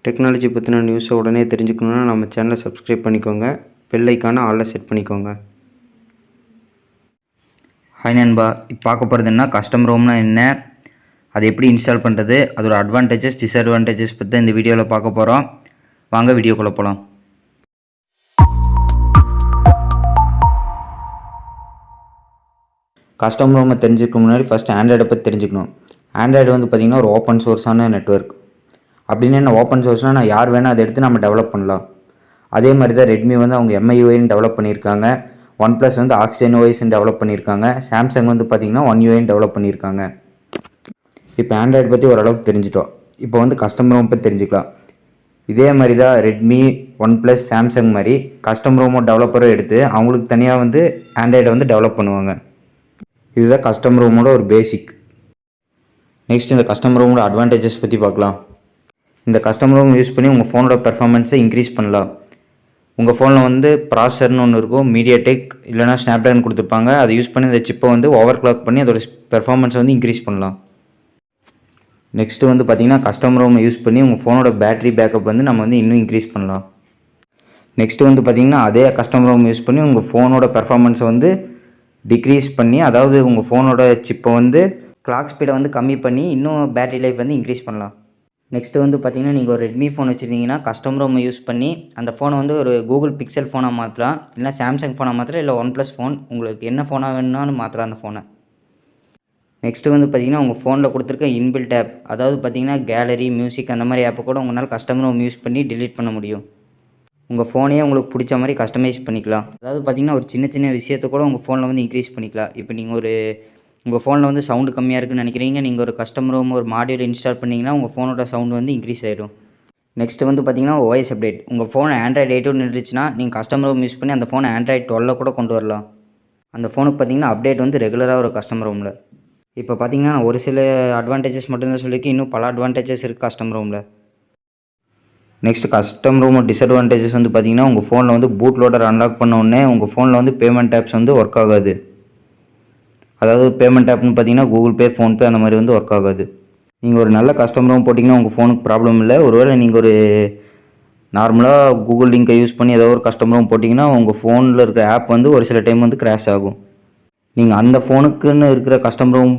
Technology பற்றின நியூஸை உடனே தெரிஞ்சுக்கணுன்னா நம்ம சேனலை சப்ஸ்கிரைப் பண்ணிக்கோங்க. பெல் ஐக்கானை ஆலில் செட் பண்ணிக்கோங்க. ஹாய் நண்பா, இப்போ பார்க்க போகிறது என்ன, கஸ்டம் ரோம்னா என்ன, அதை எப்படி இன்ஸ்டால் பண்ணுறது, அதோட அட்வான்டேஜஸ் டிஸ்அட்வான்டேஜஸ் பற்றி தான் இந்த வீடியோவில் பார்க்க போகிறோம். வாங்க வீடியோக்குள்ளே போகலாம். கஸ்டம் ரோமை தெரிஞ்சுக்க முன்னாடி ஃபஸ்ட்டு ஆண்ட்ராய்டை பற்றி தெரிஞ்சுக்கணும். ஆண்ட்ராய்டு வந்து பார்த்திங்கன்னா ஒரு ஓப்பன் சோர்ஸான நெட்வொர்க். அப்படின்னு என்ன ஓப்பன் சோர்ஸ்னால் நான் யார் வேணால் அதை எடுத்து நம்ம டெவலப் பண்ணலாம். அதே மாதிரி தான் ரெட்மி வந்து அவங்க MIUIன்னு டெவலப் பண்ணியிருக்காங்க. OnePlus வந்து OxygenOSன்னு டெவலப் பண்ணியிருக்காங்க. சாம்சங் வந்து பார்த்திங்கன்னா OneUIன்னு டெவலப் பண்ணியிருக்காங்க. இப்போ ஆண்ட்ராய்டு பற்றி ஓரளவுக்கு தெரிஞ்சிட்டோம். இப்போ வந்து கஸ்டம் ரோம் பற்றி தெரிஞ்சுக்கலாம். இதே மாதிரி தான் ரெட்மி, OnePlus, சாம்சங் மாதிரி கஸ்டம் ரோமோ டெவலப்பரும் எடுத்து அவங்களுக்கு தனியாக வந்து ஆண்ட்ராய்டை வந்து டெவலப் பண்ணுவாங்க. இதுதான் கஸ்டம் ரோமோட ஒரு பேசிக். நெக்ஸ்ட் இந்த கஸ்டம் ரோமோட அட்வான்டேஜஸ் பற்றி பார்க்கலாம். இந்த கஸ்டம் ரோம் யூஸ் பண்ணி உங்கள் ஃபோனோட பெர்ஃபார்மன்ஸை இன்க்ரீஸ் பண்ணலாம். உங்கள் ஃபோனில் வந்து ப்ராசஸர்னு ஒன்று இருக்கும், மீடியாடெக் இல்லைனா ஸ்னாப்ட்ராகன் கொடுத்துருப்பாங்க. அதை யூஸ் பண்ணி இந்த சிப்பை வந்து ஓவர் கிளாக் பண்ணி அதோட பெர்ஃபார்மன்ஸை வந்து இன்க்ரீஸ் பண்ணலாம். நெக்ஸ்ட்டு வந்து பார்த்திங்கன்னா கஸ்டம் ரோமை யூஸ் பண்ணி உங்கள் ஃபோனோட பேட்டரி பேக்கப் வந்து நம்ம வந்து இன்னும் இன்க்ரீஸ் பண்ணலாம். நெக்ஸ்ட்டு வந்து பார்த்திங்கன்னா அதே கஸ்டம் ரோம் யூஸ் பண்ணி உங்கள் ஃபோனோட பெர்ஃபார்மன்ஸை வந்து டிக்ரீஸ் பண்ணி, அதாவது உங்கள் ஃபோனோட சிப்பை வந்து கிளாக் ஸ்பீடை வந்து கம்மி பண்ணி இன்னும் பேட்டரி லைஃப் வந்து இன்க்ரீஸ் பண்ணலாம். நெக்ஸ்ட்டு வந்து பார்த்திங்கன்னா நீங்கள் ஒரு ரெட்மி ஃபோன் வச்சுருந்தீங்கன்னா கஸ்டம் ரோமை யூஸ் பண்ணி அந்த ஃபோனை வந்து ஒரு கூகுள் பிக்சல் ஃபோனாக மாற்றலாம், இல்லை சாம்சங் ஃபோனாக மாற்றலாம், இல்லை OnePlus ஃபோன், உங்களுக்கு என்ன ஃபோனாக வேணும்னாலும் மாற்றலாம் அந்த ஃபோனை. நெக்ஸ்ட்டு வந்து பார்த்திங்கன்னா உங்கள் ஃபோனில் கொடுத்துருக்க இன்பில்ட் ஆப், அதாவது பார்த்திங்கன்னா கேலரி, மியூசிக் அந்த மாதிரி ஆப்பை கூட உங்களால் கஸ்டம் ரோம் யூஸ் பண்ணி டிலீட் பண்ண முடியும். உங்கள் ஃபோனையே உங்களுக்கு பிடிச்ச மாதிரி கஸ்டமைஸ் பண்ணிக்கலாம். அதாவது பார்த்திங்கன்னா ஒரு சின்ன சின்ன விஷயத்தை கூட உங்கள் ஃபோனில் வந்து இன்க்ரீஸ் பண்ணிக்கலாம். இப்போ நீங்கள் உங்கள் ஃபோனில் வந்து சவுண்டு கம்மியாக இருக்குன்னு நினைக்கிறீங்க, நீங்கள் ஒரு கஸ்டம் ரோம் ஒரு மாடியூல் இன்ஸ்டால் பண்ணிங்கன்னா உங்கள் ஃபோனோட சவுண்டு வந்து இன்க்ரீஸ் ஆகிடும். நெக்ஸ்ட்டு வந்து பார்த்திங்கன்னா OS அப்டேட். உங்கள் ஃபோன் ஆண்ட்ராய்டு 8 இருந்துச்சுன்னா நீங்கள் கஸ்டம் ரோம் யூஸ் பண்ணி அந்த ஃபோனை ஆண்ட்ராய்டு 12 கூட கொண்டு வரலாம். அந்த ஃபோனுக்கு பார்த்திங்கன்னா அப்டேட் வந்து ரெகுலராக ஒரு கஸ்டம் ரோமில். இப்போ பார்த்திங்கன்னா நான் ஒரு சில அட்வான்டேஜஸ் மட்டும்தான் சொல்லியிருக்கேன், இன்னும் பல அட்வான்டேஜஸ் இருக்குது கஸ்டம் ரோமில். நெக்ஸ்ட் கஸ்டம் ரோமோட டிஸ்அட்வான்டேஜஸ் வந்து பார்த்திங்கன்னா உங்கள் ஃபோனில் வந்து பூட் லோடர் அன்லாக் பண்ண உடனே உங்கள் ஃபோனில் வந்து பேமெண்ட் ஆப்ஸ் வந்து ஒர்க் ஆகாது. அதாவது பேமெண்ட் ஆப்னு பார்த்தீங்கன்னா கூகுள் பே, ஃபோன்பே அந்த மாதிரி வந்து ஒர்க் ஆகாது. நீங்கள் ஒரு நல்ல கஸ்டம் ரோம் போட்டிங்கன்னா உங்கள் ஃபோனுக்கு ப்ராப்ளம் இல்லை. ஒருவேளை நீங்கள் ஒரு நார்மலாக கூகுள் லிங்கை யூஸ் பண்ணி ஏதோ ஒரு கஸ்டம் ரோம் போட்டிங்கன்னா உங்கள் ஃபோனில் இருக்கிற ஆப் வந்து ஒரு சில டைம் வந்து கிராஷ் ஆகும். நீங்கள் அந்த ஃபோனுக்குன்னு இருக்கிற கஸ்டம் ரோம்,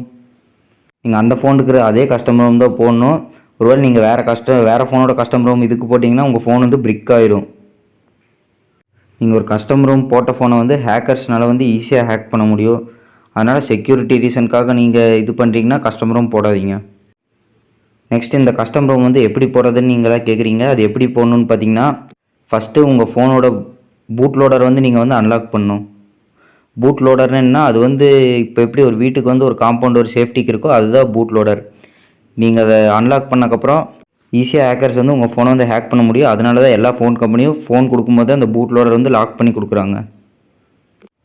நீங்கள் அந்த ஃபோனுக்கு அதே கஸ்டம் ரோம் தான் போடணும். ஒருவேளை நீங்கள் வேறு ஃபோனோட கஸ்டம் ரோம் இதுக்கு போட்டிங்கன்னா உங்கள் ஃபோன் வந்து பிரிக் ஆகிடும். நீங்கள் ஒரு கஸ்டம் ரோம் போட்ட ஃபோனை வந்து ஹேக்கர்ஸ்னால வந்து ஈஸியாக ஹேக் பண்ண முடியும். அதனால் செக்யூரிட்டி ரீசனுக்காக நீங்கள் இது பண்ணுறீங்கன்னா கஸ்டம் ரோம் போடாதீங்க. நெக்ஸ்ட் இந்த கஸ்டம் ரோம் வந்து எப்படி போடுறதுன்னு நீங்களாக கேட்குறீங்க. அது எப்படி போடணுன்னு பார்த்தீங்கன்னா ஃபஸ்ட்டு உங்கள் ஃபோனோட பூட் லோடர் வந்து நீங்கள் வந்து அன்லாக் பண்ணணும். பூட் லோடர்னு என்ன, அது வந்து இப்போ எப்படி ஒரு வீட்டுக்கு வந்து ஒரு காம்பவுண்ட் ஒரு சேஃப்டிக்கு இருக்கோ அதுதான் பூட் லோடர். நீங்கள் அதை அன்லாக் பண்ணக்கப்புறம் ஈஸியாக ஹேக்கர்ஸ் வந்து உங்கள் ஃபோனை வந்து ஹேக் பண்ண முடியும். அதனால தான் எல்லா ஃபோன் கம்பெனியும் ஃபோன் கொடுக்கும்போது அந்த பூட் லோடர் வந்து லாக் பண்ணி கொடுக்குறாங்க.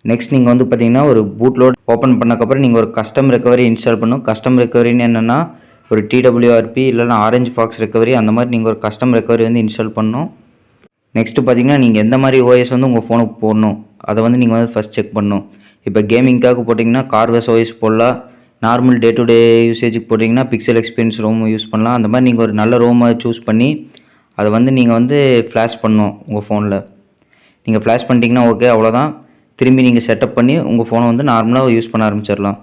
நெக்ஸ்ட் நீங்கள் வந்து பார்த்தீங்கன்னா ஒரு பூட் லோட் ஓப்பன் பண்ணக்கப்புறம் நீங்கள் ஒரு கஸ்டம் ரெக்கவரி இன்ஸ்டால் பண்ணணும். கஸ்டம் ரெக்கவரின்னு என்னென்னா ஒரு TWRP இல்லைனா ஆரஞ்சு ஃபாக்ஸ் ரெக்கவரி, அந்த மாதிரி நீங்கள் ஒரு கஸ்டம் ரெக்கவரி வந்து இன்ஸ்டால் பண்ணணும். நெக்ஸ்ட்டு பார்த்தீங்கன்னா நீங்கள் எந்த மாதிரி OS வந்து உங்கள் ஃபோனுக்கு போடணும் அதை வந்து நீங்கள் வந்து ஃபஸ்ட் செக் பண்ணணும். இப்போ கேமிங்காக போட்டிங்கன்னா CORVUS OS போடலாம். நார்மல் டே டு டே யூசேஜுக்கு போட்டிங்கன்னா பிக்சல் எக்ஸ்பீரியன்ஸ் ரோம் யூஸ் பண்ணலாம். அந்த மாதிரி நீங்கள் ஒரு நல்ல ரோமை சூஸ் பண்ணி அதை வந்து நீங்கள் வந்து ஃப்ளாஷ் பண்ணணும் உங்கள் ஃபோனில். நீங்கள் ஃப்ளாஷ் பண்ணிட்டீங்கன்னா ஓகே, அவ்வளோதான். திரும்பி நீங்கள் செட்டப் பண்ணி உங்கள் ஃபோனை வந்து நார்மலாக யூஸ் பண்ண ஆரம்பிச்சிடலாம்.